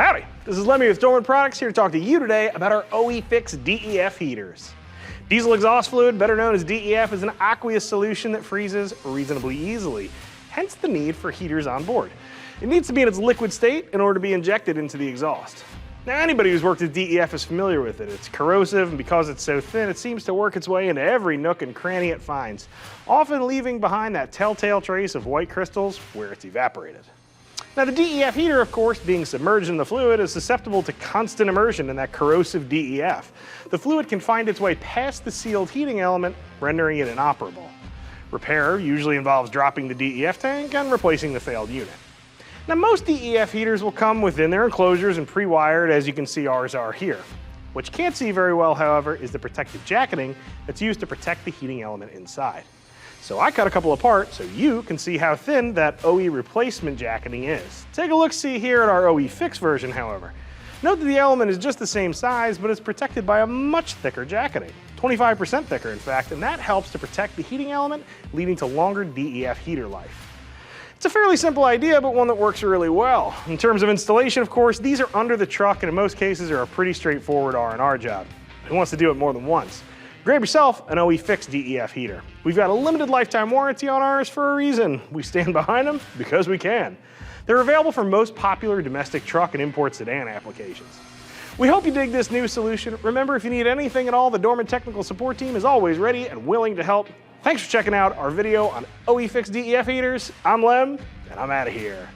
Howdy, this is Lemmy with Dorman Products, here to talk to you today about our OE FIX DEF heaters. Diesel exhaust fluid, better known as DEF, is an aqueous solution that freezes reasonably easily, hence the need for heaters on board. It needs to be in its liquid state in order to be injected into the exhaust. Now, anybody who's worked with DEF is familiar with it. It's corrosive, and because it's so thin, it seems to work its way into every nook and cranny it finds, often leaving behind that telltale trace of white crystals where it's evaporated. Now, the DEF heater, of course, being submerged in the fluid, is susceptible to constant immersion in that corrosive DEF. The fluid can find its way past the sealed heating element, rendering it inoperable. Repair usually involves dropping the DEF tank and replacing the failed unit. Now, most DEF heaters will come within their enclosures and pre-wired, as you can see ours are here. What you can't see very well, however, is the protective jacketing that's used to protect the heating element inside. So I cut a couple apart so you can see how thin that OE replacement jacketing is. Take a look-see here at our OE FIX version, however. Note that the element is just the same size, but it's protected by a much thicker jacketing, 25% thicker in fact, and that helps to protect the heating element, leading to longer DEF heater life. It's a fairly simple idea, but one that works really well. In terms of installation, of course, these are under the truck and in most cases are a pretty straightforward R&R job. Who wants to do it more than once? Grab yourself an OE FIX DEF heater. We've got a limited lifetime warranty on ours for a reason. We stand behind them because we can. They're available for most popular domestic truck and import sedan applications. We hope you dig this new solution. Remember, if you need anything at all, the Dorman technical support team is always ready and willing to help. Thanks for checking out our video on OE FIX DEF heaters. I'm Lem, and I'm out of here.